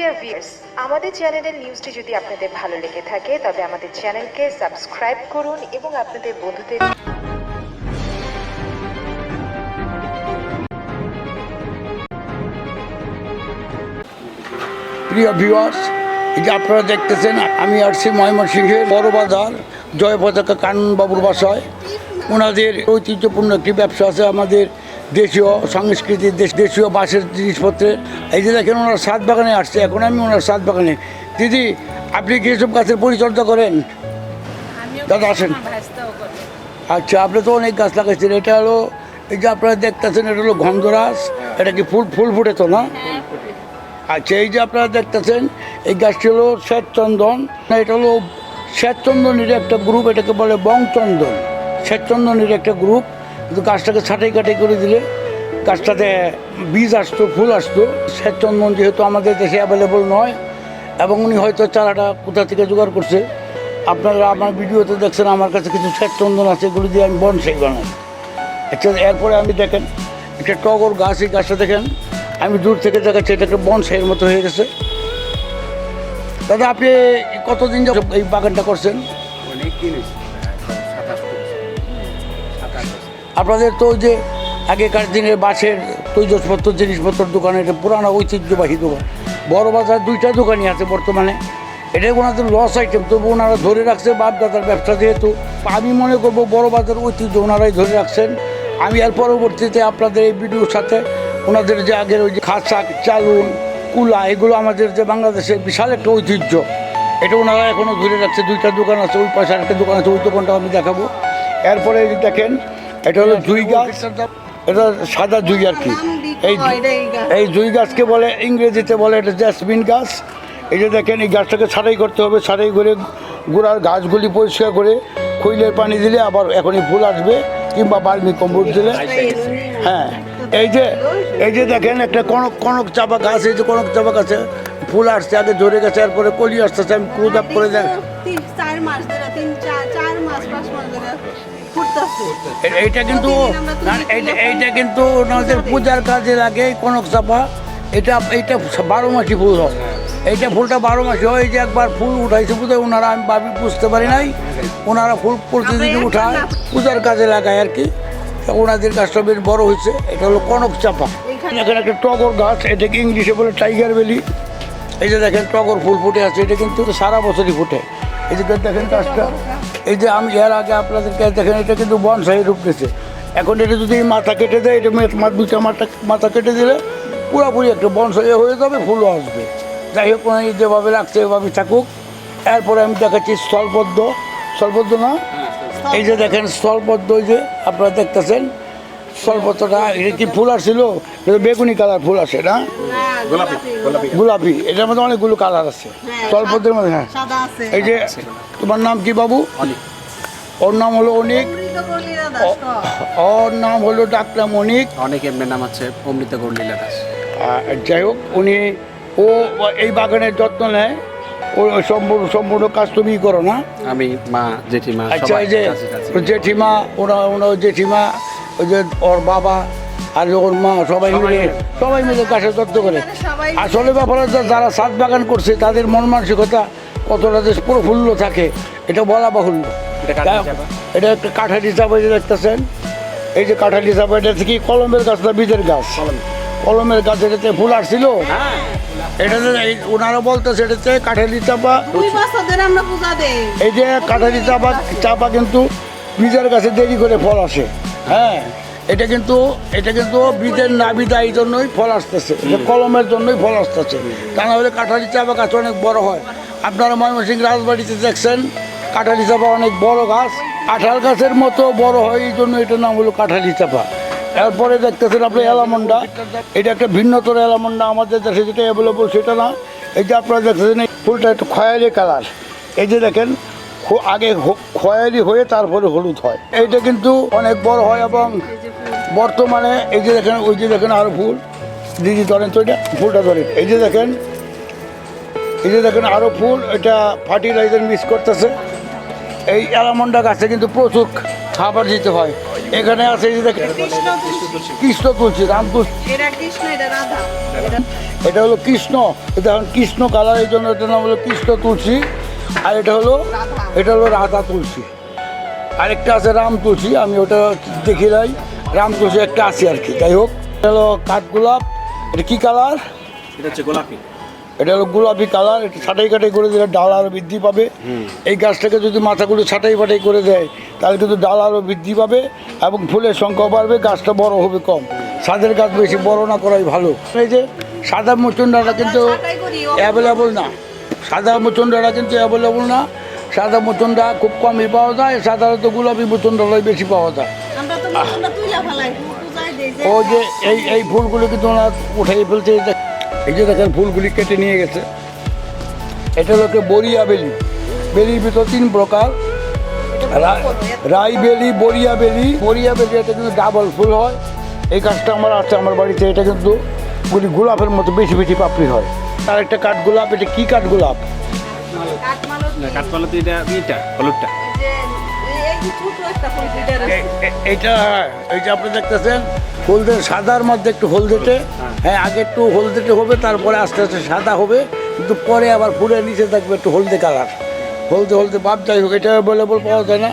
Dear viewers, আমাদের চ্যানেলের নিউজটি যদি আপনাদের ভালো লেগে থাকে তবে আমাদের চ্যানেলকে সাবস্ক্রাইব করুন এবং আপনাদের বন্ধুদের। প্রিয় ভিউয়ার্স, এই যে আপনারা দেখতেছেন আমি আসছি ময়মনসিংহের বড় বাজার জয় পতাকা কাননবাবুর বাসায়। ওনাদের ঐতিহ্যপূর্ণ একটি ব্যবসা আছে, আমাদের দেশীয় সংস্কৃতির দেশীয় বাঁশের জিনিসপত্রের। এই যে দেখেন ওনার ছাদ বাগানে আসছে, এখন আমি ওনার ছাদ বাগানে। দিদি, আপনি কি এসব গাছের পরিচর্যা করেন? দাদা আসেন। আচ্ছা, আপনি তো অনেক গাছ লাগাইছেন। এটা হলো, এই যে আপনারা দেখতেছেন, এটা হলো গন্ধরাজ। এটা কি ফুল ফুটে তো না? আচ্ছা, এই যে আপনারা দেখতেছেন এই গাছটি হলো শ্বেতচন্দন। এটা হলো শ্বেতচন্দনের একটা গ্রুপ, এটাকে বলে বংচন্দন। শ্বেতচন্দনের একটা গ্রুপ, কিন্তু গাছটাকে ছাঁটাই কাটাই করে দিলে গাছটাতে বীজ আসতো, ফুল আসতো। শ্বেতচন্দন যেহেতু আমাদের দেশে অ্যাভেলেবল নয়, এবং উনি হয়তো চারাটা কোথা থেকে জোগাড় করছে। আপনারা আমার ভিডিওতে দেখছেন আমার কাছে কিছু শ্বেতচন্দন আছে, এগুলো দিয়ে আমি বনসাই বানাই। আচ্ছা, এরপরে আমি দেখেন একটা টগর গাছ, এই গাছটা দেখেন আমি দূর থেকে দেখাচ্ছি, এটা একটা বনসাইয়ের মতো হয়ে গেছে। দাদা, আপনি কতদিন যাবত এই বাগানটা করছেন? আপনাদের তো যে আগেকার দিনের বাঁশের তৈজসপত্র জিনিসপত্র দোকান, এটা পুরানো ঐতিহ্যবাহী দোকান। বড় বাজার দুইটা দোকানই আছে বর্তমানে। এটা ওনাদের লস আইটেম, তবু ওনারা ধরে রাখছে বাপদাদার ব্যবসা যেহেতু। আমি মনে করবো বড় বাজার ঐতিহ্য ওনারাই ধরে রাখছেন। আমি আর পরবর্তীতে আপনাদের এই ভিডিওর সাথে ওনাদের যে আগের ওই যে খাঁচা, চালুন, কুলা, এগুলো আমাদের যে বাংলাদেশের বিশাল একটা ঐতিহ্য, এটা ওনারা এখনও ধরে রাখছে। দুইটা দোকান আছে, ওই পাশে একটা দোকান আছে, ওই দোকানটা আমি দেখাবো। এরপরে দেখেন এটা হলো জুই গাছ, এটা সাদা জুই আর কি। এই জুই গাছকে বলে, ইংরেজিতে বলে এটা জ্যাসমিন গাছ। এই যে দেখেন এই গাছটাকে ছাঁটাই করতে হবে, ছাঁটাই করে গোড়ার গাছগুলি পরিষ্কার করে খৈলের পানি দিলে আবার এখনই ফুল আসবে, কিংবা বার্মি কম্পোস্ট দিলে। হ্যাঁ, এই যে দেখেন একটা কনক চাপা গাছ, এই যে কনক চাপা গাছে ফুল আসছে, আগে ধরে গেছে, এরপরে কলি আসতেছে। আমি ক্লোজ আপ করে দেখ, এইটা কিন্তু ওনাদের পূজার কাজে লাগে কনক চাপা। এইটা 12 মাসি ফুল হয়। এইটা ফুলটা 12 মাসি হয়। এই যে একবার ফুল উঠাইছে বোধ হয় ওনারা, আমি বুঝতে পারি নাই। ওনারা ফুল প্রতিদিন উঠায়, পূজার কাজে লাগায় আর কি। ওনাদের গাছটা বেশ বড় হয়েছে। এটা হলো কনক চাপা। এখানে একটা টগর গাছ, এটাকে ইংলিশে বলে টাইগার বেলি। এই যে দেখেন টগর ফুল ফুটে আছে, এটা কিন্তু সারা বছরই ফুটে। এই যে দেখেন গাছটা, এই যে আমি এর আগে আপনাদেরকে দেখেন, এটা কিন্তু বনসাই রূপ নিয়েছে। এখন এটা যদি মাথা কেটে দেয়, এটা দুইটা মাথা কেটে দিলে পুরোপুরি একটা বনসাই হয়ে যাবে, ফুলও আসবে। যাই হোক, যেভাবে রাখছে এভাবে থাকুক। এরপরে আমি দেখাচ্ছি স্থলপদ্ম না, এই যে দেখেন স্থলপদ্ম, ওই যে আপনারা দেখতেছেন স্থলপদ্মটা। এটা কি ফুল আসছিল? বেগুনি কালার ফুল আসে না, গোলাপি। এটার মধ্যে অনেকগুলো কালার আছে স্থলপদ্মের মধ্যে। হ্যাঁ, এই যে তোমার নাম কি বাবু? ওর নাম হলো অনিক, ওর নাম হলো ডাক্তার মনিক। অনেকের নাম আছে অমৃত গৌরলীলা দাস। যাই হোক, ও এই বাগানের যত্ন নেয়। ও সম্পূর্ণ কাজ তুমি করো না? আমি, মা, জেঠিমা। আচ্ছা, এই যে জেঠিমা, ওনার জেঠিমা, ওই যে ওর বাবা আর ওর মা, সবাই মিলে গাছের যত্ন করে। আসলে ব্যাপার যারা ছাদ বাগান করছে তাদের মন মানসিকতা কতটা যে প্রফুল্ল থাকে এটা বলা বাহুল্য। এটা একটা কাঠালি চাপা, যে দেখতেছেন এই যে কাঠালি চাপা, এটা কি কলমের গাছ না বীজের গাছ? কলমের গাছ। এটাতে ফুল আসছিল, এটাতে ওনারা বলতেছে এটাতে কাঠালি চাপা। এই যে কাঠালি চাপা কিন্তু বীজের গাছে দেরি করে ফল আসে। হ্যাঁ, এটা কিন্তু বীজের নাবি দেয়, এই জন্যই ফল আসতেছে, কলমের জন্যই ফল আসতেছে। তা না হলে কাঠালি চাপা গাছ অনেক বড় হয়। আপনারা ময়মনসিংহ রাজবাড়িতে দেখছেন কাঠালি চাপা অনেক বড় গাছ, কাঁঠাল গাছের মতো বড় হয়, এই জন্য এটার নাম হলো কাঠালি চাপা। এরপরে দেখতেছেন আপনি এলামন্ডা, এটা একটা ভিন্নতর এলামন্ডা, আমাদের দেশে যেটা অ্যাভেলেবল সেটা না। এই যে আপনারা দেখতেছেন এই ফুলটা একটু খয়েরি কালার। এই যে দেখেন আগে খয়েরি হয়ে তারপরে হলুদ হয়। এইটা কিন্তু অনেক বড় হয়, এবং বর্তমানে এই যে দেখেন, ওই যে দেখেন আরও ফুল। দিদি ধরেন তো, এটা ফুলটা ধরেন। এই যে দেখেন আরও ফুল, এটা ফার্টিলাইজার মিক্স করতেছে। এই অ্যালামন্ডা গাছে কিন্তু প্রচুর খাবার দিতে হয়। এখানে আছে এই যে দেখেন কৃষ্ণ তুলসী, রাম তুলসী। এটা হলো কৃষ্ণ, এটা এখন কৃষ্ণ কালার, এই জন্য এটার নাম হলো কৃষ্ণ তুলসী। আর এটা হলো রাধা তুলসী। আরেকটা আছে রাম তুলসী, আমি ওটা দেখি নাই, রাম তুলসী একটা আছে আর কি। যাই হোক, এটা হলো কাঠগোলাপ। এটা কি কালার? এটা হচ্ছে গোলাপি। এটা হলো গোলাপি কালার। এটা ছাটাই কাটাই করে দিলে ডাল আরও বৃদ্ধি পাবে। এই গাছটাকে যদি মাথাগুলো ছাটাই ফাটাই করে দেয় তাহলে কিন্তু ডাল আরও বৃদ্ধি পাবে এবং ফুলের সংখ্যা বাড়বে, গাছটা বড় হবে কম। ছাদের গাছ বেশি বড় না করাই ভালো। এই যে সাদা মুচুন্ডাটা কিন্তু অ্যাভেলেবল না, সাদা মুচুন্ডাটা কিন্তু অ্যাভেলেবল না। সাদা মুচুন্ডা খুব কমই পাওয়া যায়, সাধারণত গোলাপি মুচুন্ডাটাই বেশি পাওয়া যায়। ও যে এই ফুলগুলি কিন্তু ওনার উঠাই ফেলছে। এই যে দেখেন ফুলগুলি কেটে নিয়ে গেছে। এটা হলো বরিয়া বেলি। বেলির ভিতর 3 প্রকার, রাই বেলি, বরিয়া বেলি। বরিয়া বেলি এটা কিন্তু ডাবল ফুল হয়। এই গাছটা আমার আছে আমার বাড়িতে। এটা কিন্তু গোলাপের মতো বেশি বেশি পাপড়ি হয়। আর একটা কাঠগোলাপ। এটা কি কাঠগোলাপ? কাঠমালতি। এটা হলুদটা। এইটা এই যে আপনি দেখতেছেন হলদে, সাদার মধ্যে একটু হলদেটে। হ্যাঁ, আগে একটু হলদেটে হবে, তারপরে আস্তে আস্তে সাদা হবে, কিন্তু পরে আবার ফুলের নিচে থাকবে একটু হলদে কালার, হলদে ভাব। যাই হোক, এটা অ্যাভেলেবল পাওয়া যায় না।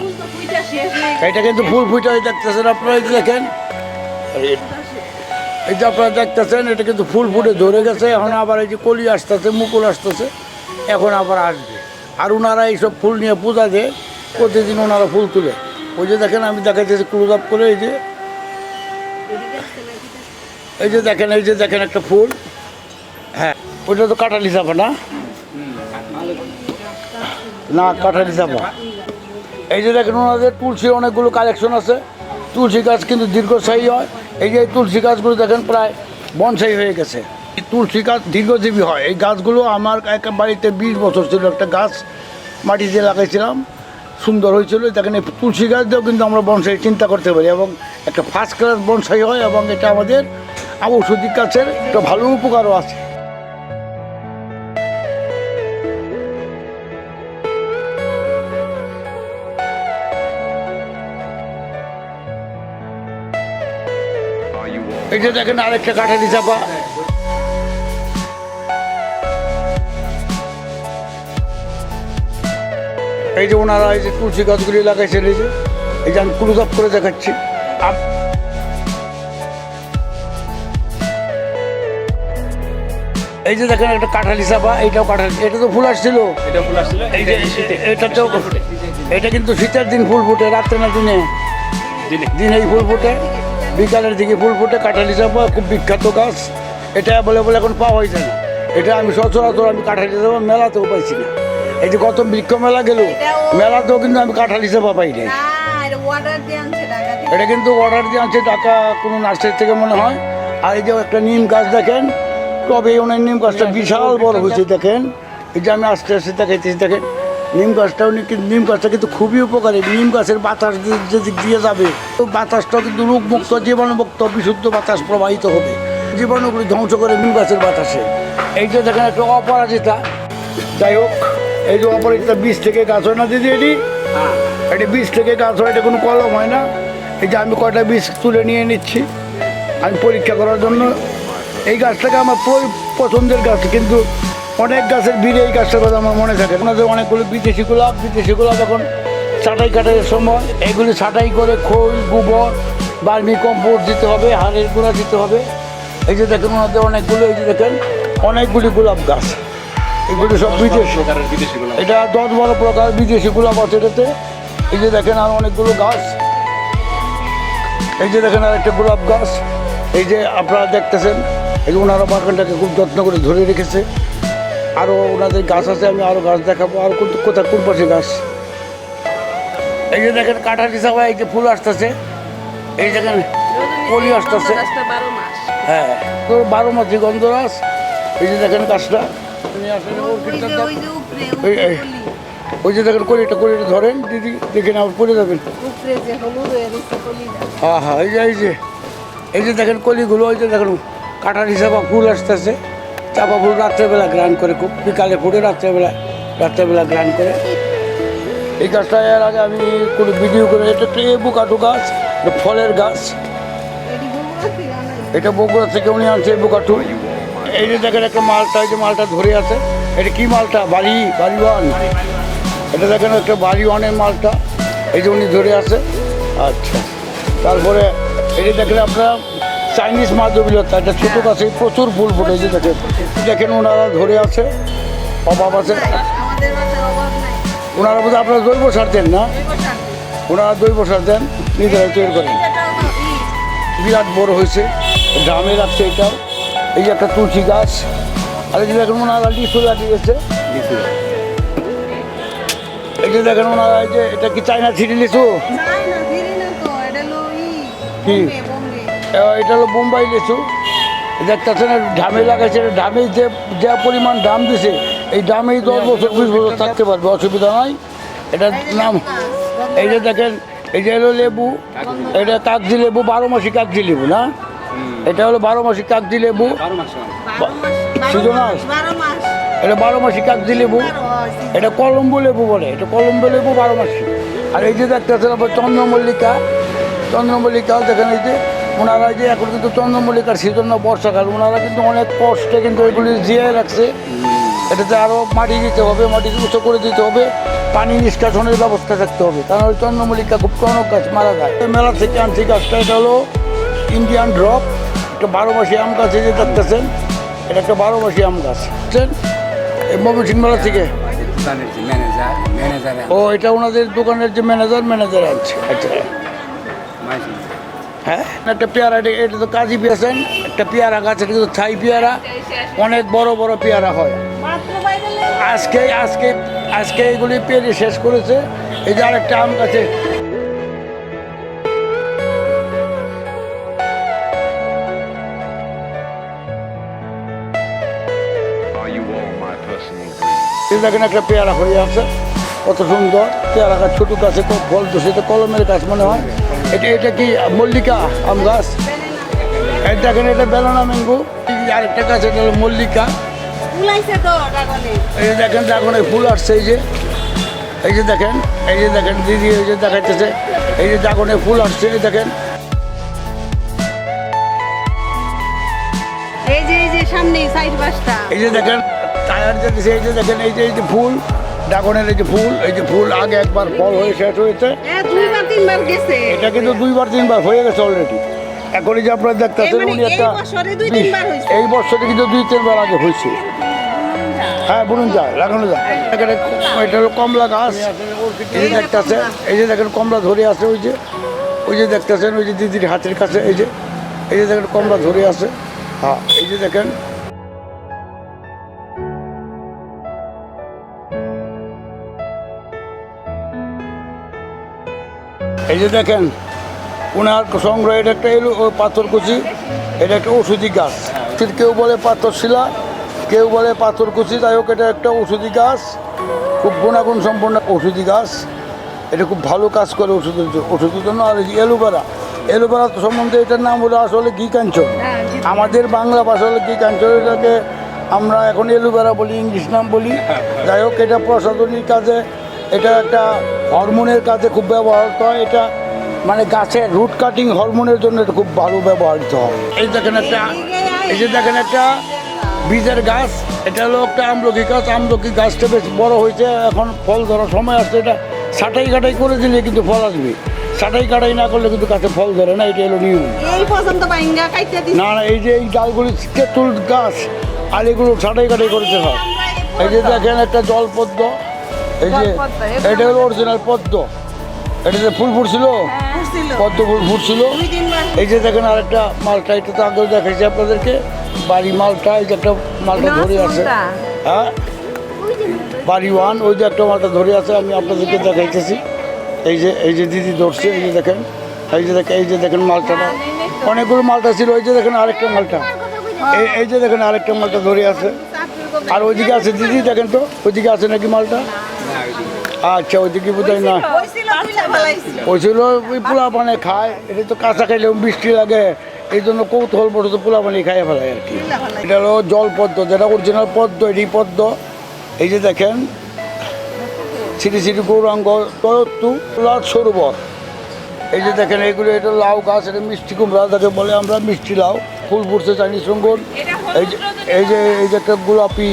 এটা কিন্তু ফুল ফুটে দেখতেছেন আপনারা, এই যে দেখেন, এই যে আপনারা দেখতেছেন, এটা কিন্তু ফুল ফুটে ধরে গেছে। এখন আবার এই যে কলি আসতেছে, মুকুল আসতেছে, এখন আবার আসবে। আর ওনারা এইসব ফুল নিয়ে পূজা দেয়, প্রতিদিন ওনারা ফুল তুলে। ওই যে দেখেন, আমি দেখাইতেছি ক্লোজ আপ করে। এই যে দেখেন একটা ফুল। হ্যাঁ, ওইটা তো কাঁঠালি চাপা না, কাঁঠালি চাপা। এই যে দেখেন ওনাদের তুলসীর অনেকগুলো কালেকশন আছে। তুলসী গাছ কিন্তু দীর্ঘস্থায়ী হয়। এই যে তুলসী গাছগুলো দেখেন প্রায় বনসাই হয়ে গেছে। তুলসী গাছ দীর্ঘজীবী হয়। এই গাছগুলো আমার এক বাড়িতে 20 বছর ছিল। একটা গাছ মাটিতে লাগাইছিলাম, সুন্দর হয়েছিল। দেখেন এই তুলসী গাছ দিয়েও কিন্তু আমরা বনসাই চিন্তা করতে পারি, এবং একটা ফার্স্ট ক্লাস বনসাই হয়, এবং এটা আমাদের ঔষধি গাছের একটা ভালো উপকারও আছে। এই যে দেখেন আরেকটা কাঁঠালি চাপা। এই যে ওনারা এই যে তুলসী গাছগুলি লাগাইছেন, এই যে আমি ক্লোজ আপ করে দেখাচ্ছি। এই যে দেখেন একটা কাঁঠালি চাপা, এইটাও কাঁঠালি। এটা তো ফুল আসছিল, এই যে এটা তো, এটা কিন্তু শীতের দিন ফুল ফুটে, রাত্রে না দিনেই ফুল ফুটে, বিকালের দিকে ফুল ফুটে। কাঁঠালি চাপা খুব বিখ্যাত গাছ। এটা অ্যাভেলেবল এখন পাওয়া যায় না। এটা আমি সচরাচর কাঁঠালি চাপা মেলাতেও পাইছি না। এই যে কত বৃক্ষ মেলা গেল, মেলাতেও কিন্তু আমি কাঁঠালি চাপা পাই নাই। এটা কিন্তু অর্ডার দিয়ে আনছে ঢাকা কোনো নার্সারি থেকে মনে হয়। আর এই যে একটা নিম গাছ দেখেন, তবে ওনার নিম গাছটা বিশাল বড় হয়েছে। দেখেন, এই যে আমি আস্তে আস্তে দেখাইতেছি, দেখেন নিম গাছটাও নিম গাছটা কিন্তু খুবই উপকারী। নিম গাছের বাতাস যেদিক দিয়ে যাবে, তো বাতাসটাও কিন্তু রোগমুক্ত, জীবাণুমুক্ত, বিশুদ্ধ বাতাস প্রবাহিত হবে। জীবাণুগুলি ধ্বংস করে নিম গাছের বাতাসে। এই যে দেখেন একটা অপরাজিতা। যাই হোক, এই যে অপরাজিতা বীজ থেকে গাছ হয় না দিদি, এটি বীজ থেকে গাছ হয়, এটা কোনো কলম হয় না। এই যে আমি কয়টা বীজ তুলে নিয়ে নিচ্ছি আমি পরীক্ষা করার জন্য। এই গাছটাকে আমার পছন্দের গাছ, কিন্তু অনেক গাছের ভিড়ে এই গাছটার কথা আমার মনে থাকে। ওনাদের অনেকগুলো বিদেশি গোলাপ এখন ছাঁটাই কাটাইয়ের সময় এগুলি ছাঁটাই করে খোল, গোবর, বার্মি কম্পোস্ট দিতে হবে, হাড়ের গুঁড়া দিতে হবে। এই যে দেখেন ওনাদের অনেকগুলো, এই যে দেখেন অনেকগুলি গোলাপ গাছ, এগুলি সব বিদেশি। এটা 10-12 প্রকার বিদেশি গোলাপ আছে এটাতে। এই যে দেখেন আর অনেকগুলো গাছ। এই যে দেখেন আর একটা গোলাপ গাছ। এই যে আপনারা দেখতেছেন, এই যে ওনারা বাগানটাকে খুব যত্ন করে ধরে রেখেছে। আরও ওনাদের গাছ আছে, আমি আরও গাছ দেখাবো। আর কোথায় কোন পাশে গাছ। এই যে দেখেন কাঁঠালি চাপা, এই যে ফুল আসতেছে, এই দেখেন কলি আসতেছে। হ্যাঁ, তো 12 মাসি গন্ধরাজ। এই যে দেখেন গাছটা, ওই যে দেখেন কলিটা ধরেন দিদি, দেখেন আবার পড়ে যাবেন। হ্যাঁ হ্যাঁ, এই যে দেখেন কলিগুলো, ওই যে দেখেন কাঁঠালি চাপা ফুল আসতেছে। চাপা ফুল রাত্রেবেলা গ্রান করে, খুব বিকালে ফুটে, রাত্রেবেলা গ্রান করে। এই গাছটা এর আগে আমি কোনো ভিডিও করে, এটা একটা এবুকাটো গাছ। এটা ফলের গাছ, এটা বগুড়া থেকে উনি আনছে বোকাটু। এই যে দেখেন একটা মালটা, এই যে মালটা ধরে আছে, এটা কি মালটা? বাড়ি ওয়ান। এটা দেখেন একটা বাড়ি ওয়ানের মালটা, এই যে উনি ধরে আছে। আচ্ছা, তারপরে এই যে দেখেন আপনারা চাইনিজ মাধবীলতা, এটা ছোটো গাছে প্রচুর ফুল ফুটে, এই যে দেখেন দেখেন ওনারা ধরে আছে, অভাব আছে। ওনারা বোধহয় আপনারা জৈব সার দেন না? ওনারা জৈব সার দেন, নিজেরা তৈরি করেন। বিরাট বড় হয়েছে, ড্রামে রাখছে এটাও। এই যে একটা তুলসী গাছ, আর এই যে দেখেন ওনারা লিচু লাগিয়েছে। এই যে দেখেন ওনারা, এই যে এটা কি চায়না থ্রি লিচু? কি এটা হলো বোম্বাই লিচু। দেখতেছেন ঢামে লাগাইছে, ঢামে যে পরিমাণ দাম দিছে, এই দামেই 10 বছর 20 বছর থাকতে পারবে, অসুবিধা নয়। এটার নাম এই যে দেখেন, এই যে হলো লেবু, এটা কাগজি লেবু, 12 মাসি কাগজি লেবু না? এটা হলো 12 মাসি কাগজি লেবু, সিজনাল। এটা 12 মাসি কাগজি লেবু, এটা কলম্বো লেবু বলে, এটা কলম্বো লেবু 12 মাসি। আর এই যে দেখতেছেন আবার চন্দ্রমল্লিকা, চন্দ্রমল্লিকাও দেখেন। এই যে ওনারা যে এখন কিন্তু চন্দ্রমল্লিকার সিজন না, বর্ষাকাল, ওনারা কিন্তু অনেক কষ্টে কিন্তু এগুলি জিয়ে রাখছে। এটাতে আরও মাটি দিতে হবে, মাটি উঁচু করে দিতে হবে, পানি নিষ্কাশনের ব্যবস্থা থাকতে হবে, কারণ চন্দ্রমল্লিকা খুব টনক গাছ, মারা যায়। মেলা থেকে আনছি গাছটা, এটা হলো ইন্ডিয়ান ড্রপ, একটা 12 মাসি আম গাছ। এই যে দেখতেছেন এটা একটা 12 মাসি আম গাছ, বুঝছেন? এই ময়মনসিংহ মেলা থেকে। ও, এটা ওনাদের দোকানের যে ম্যানেজার আনছে। আচ্ছা, হ্যাঁ, একটা পেয়ারা, এটা তো কাজী পেয়েছেন, একটা পেয়ারা গাছ, এটা কিন্তু থাই পেয়ারা, অনেক বড় বড় পেয়ারা হয়। আজকে এগুলি পেরে শেষ করেছে। এই যে আরেকটা আম গাছে, দেখেন একটা পেয়ারা হয়ে আছে, কত সুন্দর পেয়ারা গাছ, ছোটো গাছে ফল তো, সেটা কলমের গাছ মনে হয়। এটা কি মল্লিকা আম গাছ? এই দেখেন এটা বেলানা ম্যাঙ্গো। আরেকটা গাছ, এটা হলো মল্লিকা। এই যে দেখেন ড্রাগনের ফুল আসছে, এই যে দেখেন দিদি, এই যে দেখাইতেছে, এই যে ড্রাগনের ফুল আসছে, এই দেখেন। এই যে দেখেন টায়ার যেতেছে, এই যে দেখেন, এই যে ফুল ড্রাগনের, এই যে ফুল আগে একবার ফল হয়ে শেষ হয়েছে, এটা কিন্তু 2বার 3বার হয়ে গেছে অলরেডি। এখন এই যে আপনারা দেখতেছেন উনি একটা এই বছরে কিন্তু 2-3বার আগে হয়েছে। হ্যাঁ, বলুন যায়, লাগানো যায়। এটা হলো কমলা গাছ, এই যে দেখতেছে, এই যে দেখেন কমলা ধরে আছে, ওই যে দেখতেছেন, ওই যে দিদির হাতের কাছে, এই যে দেখেন কমলা ধরে আছে। হ্যাঁ, এই যে দেখেন, এই যে দেখেন ওনার সংগ্রহ। এটা একটা পাথরকুচি, এটা একটা ওষুধি গাছ, কেউ বলে পাথরশিলা, কেউ বলে পাথরকুচি, যাই হোক এটা একটা ওষুধি গাছ, খুব গুণাগুণ সম্পন্ন ওষুধি গাছ। এটা খুব ভালো কাজ করে ওষুধের জন্য। আর এলোভেরা সম্বন্ধে এটার নাম হলো আসলে ঘি কাঞ্চন, আমাদের বাংলা ভাষা হলো ঘি কাঞ্চন, এটাকে আমরা এখন এলোভেরা বলি, ইংলিশ নাম বলি। যাই হোক এটা প্রসাধনীর কাজে, এটা একটা হরমোনের কাজে খুব ব্যবহৃত হয়। এটা মানে গাছের রুট কাটিং হরমোনের জন্য এটা খুব ভালো ব্যবহৃত হয়। এই যে দেখেন একটা বীজের গাছ, এটা হলো একটা আমলকি গাছ। আমলকি গাছটা বেশ বড় হয়েছে, এখন ফল ধরার সময় আসছে। এটা ছাটাই কাটাই করে দিলে কিন্তু ফল আসবে, ছাটাই কাটাই না করলে কিন্তু গাছে ফল ধরে না, এটা হলো নিয়ম। না, এই যে এই ডালগুলি তেঁতুল গাছ, আর এগুলো ছাটাই কাটাই করতে হয়। এই যে দেখেন একটা জলপদ্ম, এই যে এটা হলো অরিজিনাল পদ্ম, এটাতে ফুল ফুটছিল, পদ্ম ফুল ফুটছিল। এই যে দেখেন আরেকটা মালটা, এটা তো আগেও দেখাইছি আপনাদেরকে, বাড়ি মালটা। এই যে একটা মালটা ধরে আছে, হ্যাঁ বাড়ি ওয়ান, ওই যে একটা মালটা ধরে আছে, আমি আপনাদেরকে দেখাইতেছি। এই যে দিদি ধরছে, এই যে দেখেন, এই যে দেখেন মালটাটা, অনেকগুলো মালটা ছিল। ওই যে দেখেন আরেকটা মালটা, এই যে দেখেন আরেকটা মালটা ধরে আছে। আর ওইদিকে আছে দিদি, দেখেন তো ওইদিকে আছে নাকি মালটা? আচ্ছা, ওইদিকে বোধহয় না, ওই ছিল ওই পোলা পানে খায়। এটা তো কাঁচা খাইলেও বৃষ্টি লাগে, এই জন্য কৌতূহল বড় তো পোলা পানি খাইয়ে ফেলায় আর কি। এটা হলো জলপদ্ম, যেটা অরিজিনাল পদ্ম, এটি পদ্ম। এই যে দেখেন শ্রী শ্রী গৌরাঙ্গ তয়ত্তু সরোবর, এই যে দেখেন এইগুলো, এটা লাউ গাছ, এটা মিষ্টি কুমড়া যাকে বলে আমরা, মিষ্টি লাউ। ফুল ফুটছে চাইনিজ রঙ্গন। এই যে একটা গোলাপি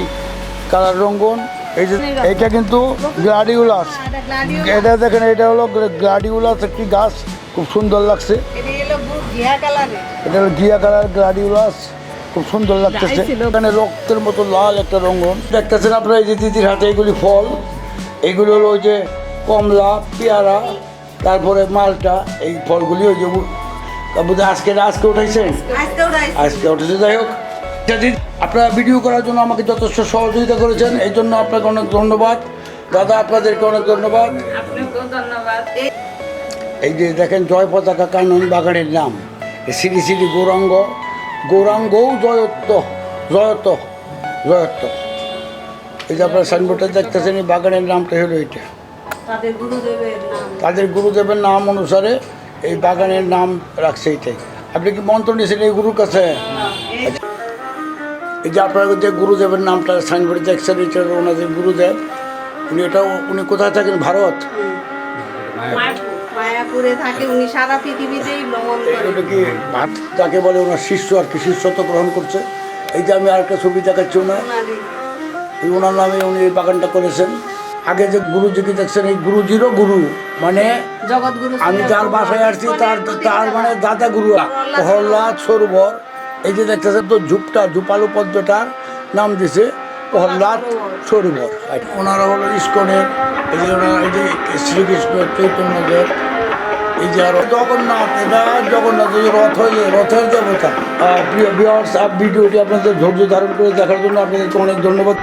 কালার রঙ্গন। এই যে এইটা কিন্তু গ্লাডিওলাস। এটা দেখেন, এটা হলো গ্লাডিওলাস একটি গাছ, খুব সুন্দর লাগছে। এটা হলো ঘিয়া কালার গ্লাডিওলাস, খুব সুন্দর লাগতেছে। এখানে রক্তের মতো লাল একটা রঙ্গন দেখতেছেন আপনারা। এই যে দিদির হাতে এইগুলি ফল, এইগুলো হলো ওই যে কমলা, পেয়ারা, তারপরে মালটা, এই ফলগুলি ওই যে আজকে উঠাইছেন, আজকে উঠেছে। যাই হোক, আপনারা ভিডিও করার জন্য আমাকে যথেষ্ট সহযোগিতা করেছেন, এই জন্য আপনাকে অনেক ধন্যবাদ দাদা, আপনাদেরকে অনেক ধন্যবাদ। এই যে দেখেন জয় পতাকা কানন বাগানের নাম, শ্রী শ্রী গৌরাঙ্গও জয়ত্ব জয়ত্ব জয়ত্ব। এই যে আপনার সাইনবোর্ডটা দেখতেছেন, এই বাগানের নামটা হলো এইটা। তাদের গুরুদেবের নাম অনুসারে এই বাগানের নাম রাখছে এইটাই। আপনি কি মন্ত্র নিয়েছেন এই গুরুর কাছে? এই যে আপনার যে গুরুদেবের নামটা সাইনবোর্ডে দেখছেন, এটা ওনাদের গুরুদেব। উনি কোথায় থাকেন? ভারত, মায়াপুরে থাকে উনি, সারা পৃথিবীতেই ভ্রমণ করেন। কি ভাত যাকে বলে, ওনার শিষ্য আর কি, শিষ্যত্ব গ্রহণ করছে। এই যে আমি আরেকটা ছবি দেখাচ্ছি ওনার নামে উনি এই বাগানটা করেছেন। আগে যে গুরুজিকে দেখছেন, এই গুরুজিরও গুরু, মানে জগৎগুরু, আমি যার বাসায় আসছি তার মানে দাদা গুরু প্রহ্লাদ সরোবর। এই যে দেখতেছেন তো ঝুপালু পদ্মটার নাম দিছে প্রহ্লাদ সরোবর। ওনারা হলো ইস্কনের, এই যে ওনারা, এই যে শ্রীকৃষ্ণ চৈতন্যদেব, এই যে আরো জগন্নাথ, এটা জগন্নাথ রথের দেবতা। প্রিয় ভিউয়ার্স, ভিডিওটি আপনাদের ধৈর্য ধারণ করে দেখার জন্য আপনাদেরকে অনেক ধন্যবাদ।